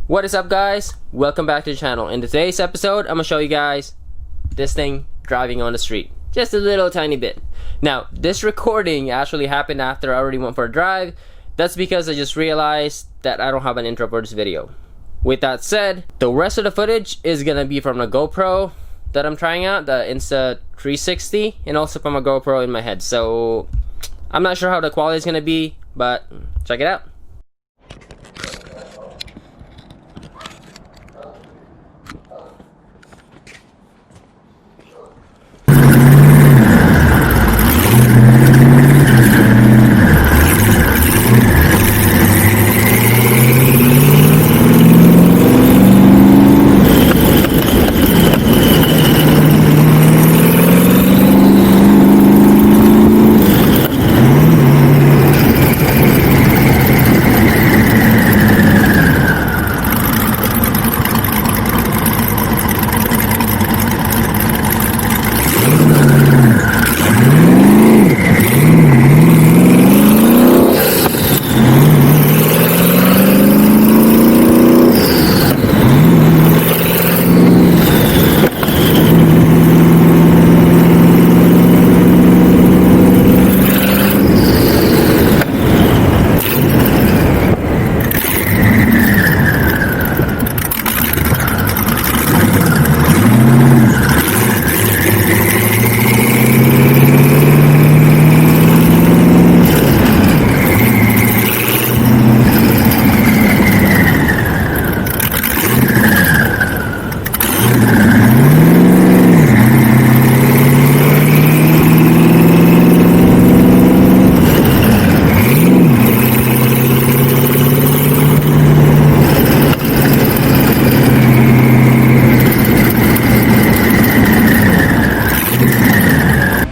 What is up, guys? Welcome back to the channel. In today's episode, I'm gonna show you guys this thing driving on the street. Just a little tiny bit. Now, this recording actually happened after I already went for a drive. That's because I just realized that I don't have an intro for this video. With that said, the rest of the footage is gonna be from the GoPro that I'm trying out, the Insta360, and also from a GoPro in my head. So, I'm not sure how the quality is gonna be, but check it out.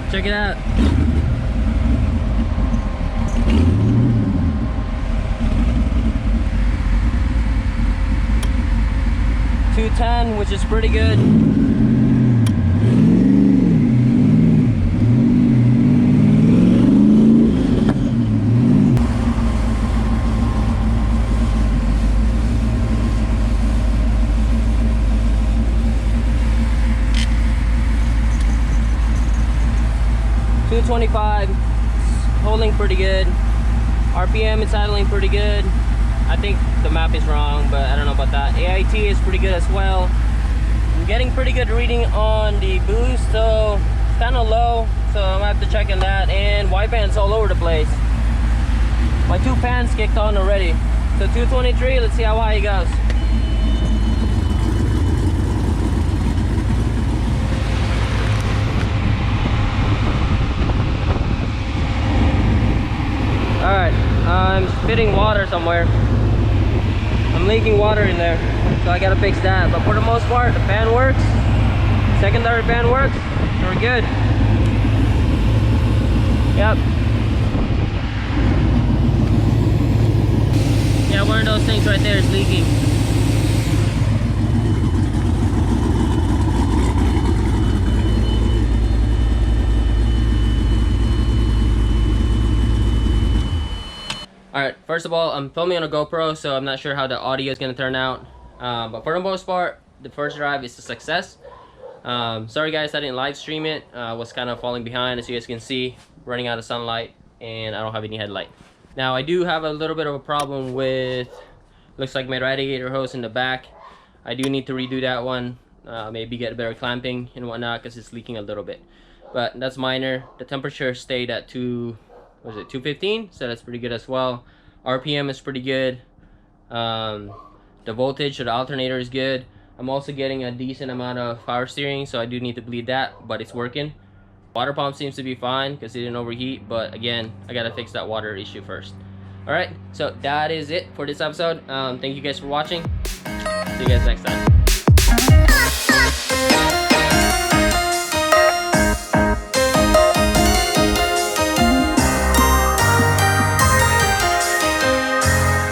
Check it out. .210, which is pretty good. .225, holding pretty good. RPM is idling pretty good. I think the map is wrong, but I don't know about that. AIT is pretty good as well. I'm getting pretty good reading on the boost, so it's kind of low, so I'm gonna have to check on that. And white bands all over the place. My two pans kicked on already. So 223, let's see how high it goes. Alright, I'm spitting water somewhere. I'm leaking water in there, so I gotta fix that. But for the most part, the fan works. Secondary fan works, so we're good. Yep. Yeah, one of those things right there is leaking. Alright, first of all, I'm filming on a GoPro, so I'm not sure how the audio is going to turn out. But for the most part, the first drive is a success. Sorry guys, I didn't live stream it. I was kind of falling behind, as you guys can see, running out of sunlight, and I don't have any headlight. Now, I do have a little bit of a problem with, looks like my radiator hose in the back. I do need to redo that one, maybe get better clamping and whatnot, because it's leaking a little bit. But that's minor. The temperature stayed at 215, so that's pretty good as well. RPM is pretty good. The voltage of the alternator is good. I'm also getting a decent amount of power steering, so I do need to bleed that, but it's working. Water pump seems to be fine because it didn't overheat, but again, I gotta fix that water issue first. Alright, so that is it for this episode. Thank you guys for watching. See you guys next time.